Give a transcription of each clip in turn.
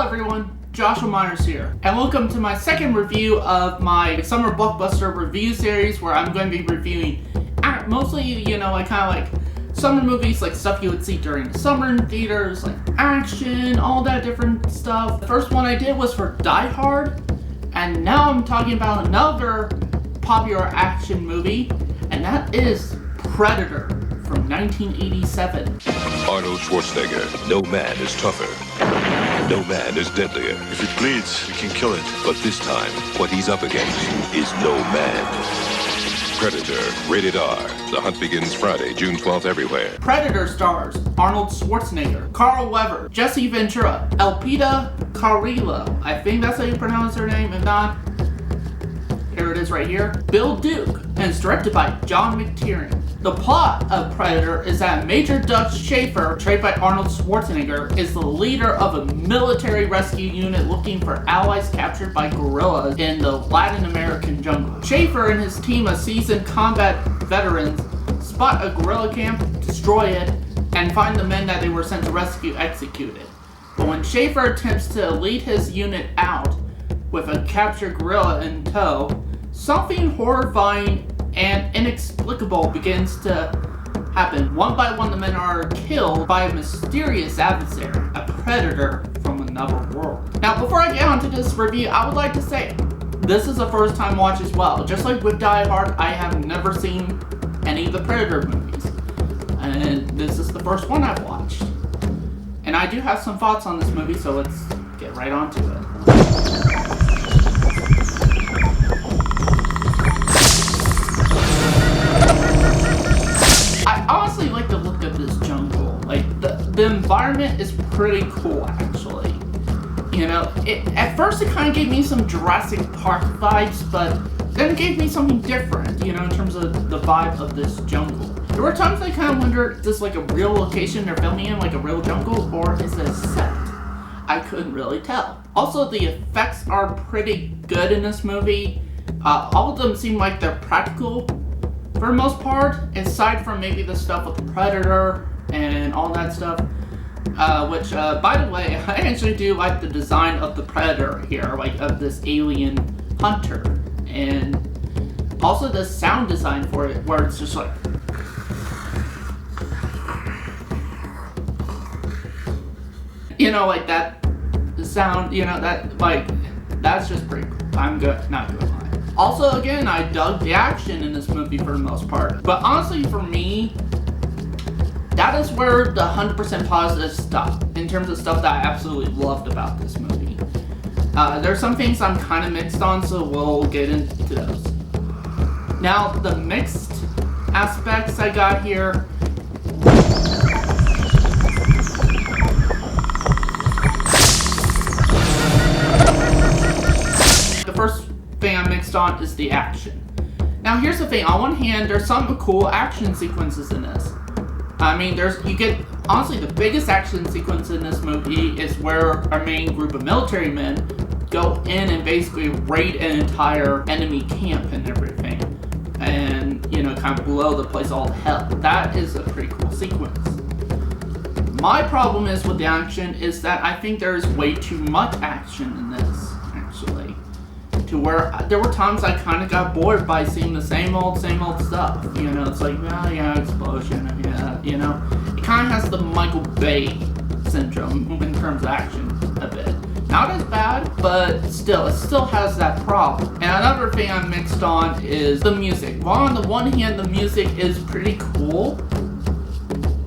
Hello everyone, Joshua Myers here, and welcome to my second review of my summer blockbuster review series where I'm going to be reviewing mostly, summer movies, like stuff you would see during the summer in theaters, like action, all that different stuff. The first one I did was for Die Hard, and now I'm talking about another popular action movie, and that is Predator from 1987. Arnold Schwarzenegger. No man is tougher. No man is deadlier. If it bleeds, you can kill it. But this time, what he's up against is no man. Predator, rated R. The hunt begins Friday, June 12th everywhere. Predator stars Arnold Schwarzenegger, Carl Weathers, Jesse Ventura, Elpida Carrillo, I think that's how you pronounce her name, if not, here it is right here, Bill Duke, and it's directed by John McTiernan. The plot of Predator is that Major Doug Schaefer, portrayed by Arnold Schwarzenegger, is the leader of a military rescue unit looking for allies captured by guerrillas in the Latin American jungle. Schaefer and his team of seasoned combat veterans spot a guerrilla camp, destroy it, and find the men that they were sent to rescue executed. But when Schaefer attempts to lead his unit out with a captured guerrilla in tow, something horrifying and inexplicable begins to happen. One by one, the men are killed by a mysterious adversary, a predator from another world. Now, before I get onto this review, I would like to say, this is a first time watch as well. Just like with Die Hard, I have never seen any of the Predator movies. And this is the first one I've watched. And I do have some thoughts on this movie, so let's get right onto it. I honestly like the look of this jungle. Like, the environment is pretty cool, actually. You know, at first it kind of gave me some Jurassic Park vibes, but then it gave me something different, in terms of the vibe of this jungle. There were times I kind of wondered, is this like a real location they're filming in, like a real jungle, or is it a set? I couldn't really tell. Also, the effects are pretty good in this movie. All of them seem like they're practical for the most part, aside from maybe the stuff with the Predator and all that stuff. Which, by the way, I actually do like the design of the Predator here, like of this alien hunter. And also the sound design for it, where it's just like... like that sound, that's just pretty cool. I'm good, not gonna lie. Also, again, I dug the action in this movie for the most part. But honestly, for me, that is where the 100% positive stuff, in terms of stuff that I absolutely loved about this movie. There's some things I'm kind of mixed on, so we'll get into those. Now, the mixed aspects I got here. The first thing I'm mixed on is the action. Now, here's the thing. On one hand, there's some cool action sequences in this. I mean, honestly, the biggest action sequence in this movie is where our main group of military men go in and basically raid an entire enemy camp and everything. And, kind of blow the place all to hell. That is a pretty cool sequence. My problem is with the action is that I think there's way too much action in this, actually. To where there were times I kind of got bored by seeing the same old stuff. It's like, well, yeah, explosion, yeah, It kind of has the Michael Bay syndrome in terms of action a bit. Not as bad, but still, it still has that problem. And another thing I'm mixed on is the music. While on the one hand, the music is pretty cool,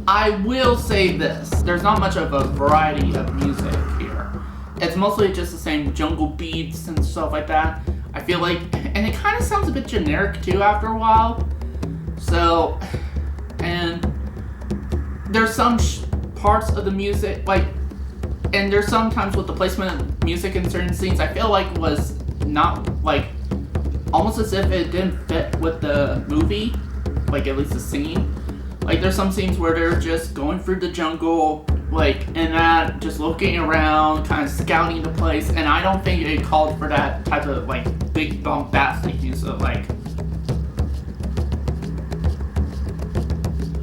I will say this. There's not much of a variety of music here. It's mostly just the same jungle beats and stuff like that. I feel like, and it kind of sounds a bit generic too after a while. So, and there's some parts of the music, and there's sometimes with the placement of music in certain scenes, I feel like was not, almost as if it didn't fit with the movie, at least the scene. There's some scenes where they're just going through the jungle, just looking around, kind of scouting the place, and I don't think it called for that type of, big bombastic use of,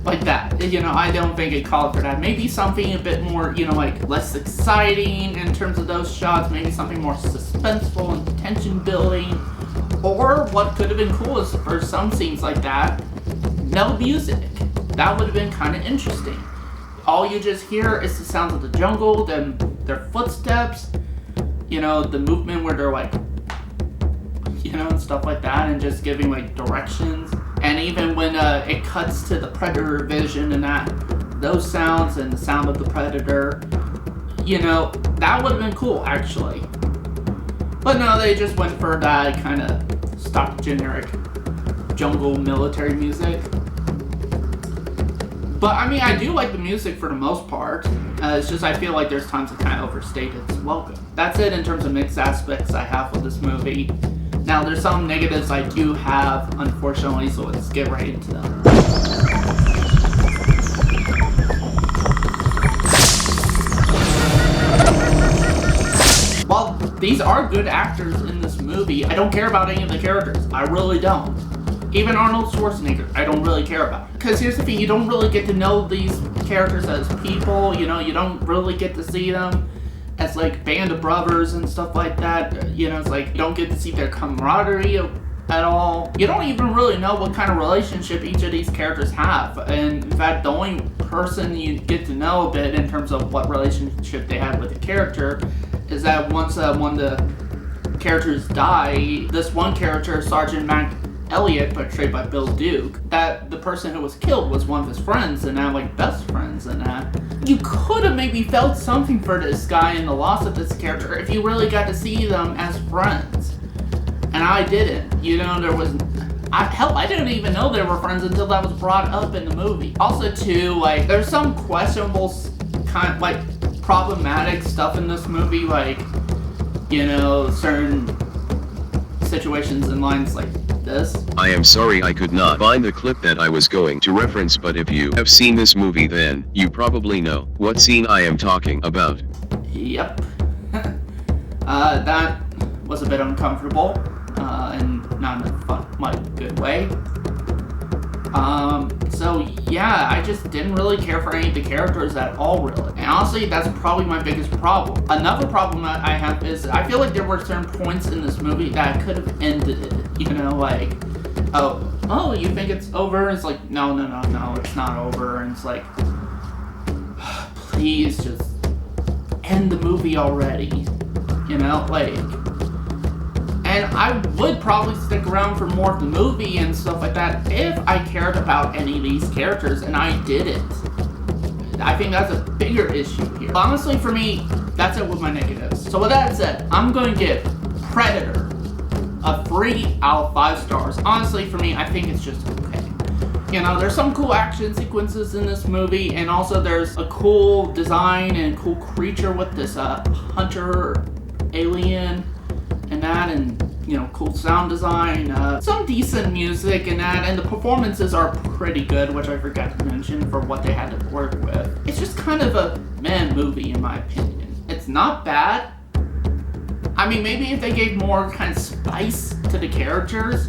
like that. You know, I don't think it called for that. Maybe something a bit more, you know, like less exciting in terms of those shots. Maybe something more suspenseful and tension building. Or what could have been cool is for some scenes like that, no music. That would have been kind of interesting. All you just hear is the sounds of the jungle, then their footsteps, you know, the movement where they're like, you know, and stuff like that, and just giving like directions. And even when it cuts to the predator vision and those sounds and the sound of the predator, you know, that would have been cool actually. But no, they just went for that kind of stock generic jungle military music. But I mean, I do like the music for the most part. It's just I feel like there's times it kind of overstated its welcome. That's it in terms of mixed aspects I have with this movie. Now, there's some negatives I do have, unfortunately, so let's get right into them. While these are good actors in this movie, I don't care about any of the characters. I really don't. Even Arnold Schwarzenegger, I don't really care about. Because here's the thing, you don't really get to know these characters as people, you know, you don't really get to see them as like band of brothers and stuff like that. You know, it's like you don't get to see their camaraderie at all. You don't even really know what kind of relationship each of these characters have. And in fact, the only person you get to know a bit in terms of what relationship they had with the character is that once one of the characters die, this one character, Sergeant Mac Elliot, portrayed by Bill Duke, that the person who was killed was one of his friends, and now like best friends, and you could have maybe felt something for this guy in the loss of this character if you really got to see them as friends. And I didn't. You know, there was I didn't even know they were friends until that was brought up in the movie. Also too, like, there's some questionable kind of like problematic stuff in this movie, like, you know, certain situations and lines like this. I am sorry I could not find the clip that I was going to reference, but if you have seen this movie, then you probably know what scene I am talking about. Yep. That was a bit uncomfortable, and not in a fun, like, good way. So yeah, I just didn't really care for any of the characters at all, really. And honestly, that's probably my biggest problem. Another problem that I have is I feel like there were certain points in this movie that could have ended it. You know, like, oh, you think it's over? It's like, no, it's not over. And it's like, please just end the movie already. You know, like, and I would probably stick around for more of the movie and stuff like that if I cared about any of these characters, and I didn't. I think that's a bigger issue here. Honestly, for me, that's it with my negatives. So with that said, I'm going to give Predator a 3 out of 5 stars. Honestly, for me, I think it's just okay. You know, there's some cool action sequences in this movie, and also there's a cool design and cool creature with this hunter alien and that, and you know, cool sound design, some decent music and that, and the performances are pretty good, which I forgot to mention for what they had to work with. It's just kind of a meh movie in my opinion. It's not bad. I mean, maybe if they gave more kind of spice to the characters,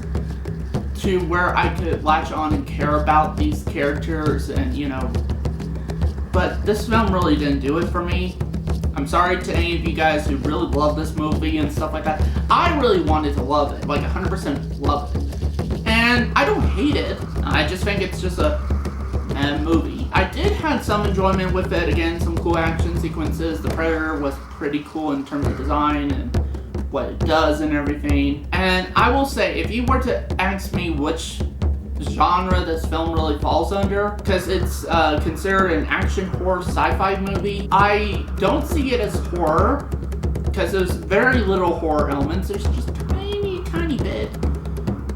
to where I could latch on and care about these characters, and you know, but this film really didn't do it for me. I'm sorry to any of you guys who really love this movie and stuff like that. I really wanted to love it, like 100% love it. And I don't hate it, I just think it's just a movie. I did have some enjoyment with it, again, some cool action sequences. The Predator was pretty cool in terms of design and what it does and everything. And I will say, if you were to ask me which genre this film really falls under, because it's considered an action horror sci-fi movie, I don't see it as horror, because there's very little horror elements. There's just tiny bit.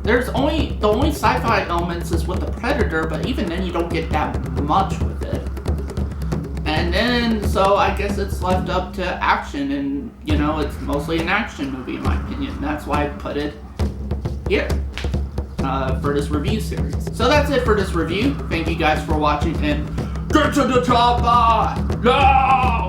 The only sci-fi elements is with the Predator, but even then you don't get that much with it. And then, so I guess it's left up to action, and you know, it's mostly an action movie in my opinion. That's why I put it here. For this review series. So that's it for this review. Thank you guys for watching, and get to the chopper! No!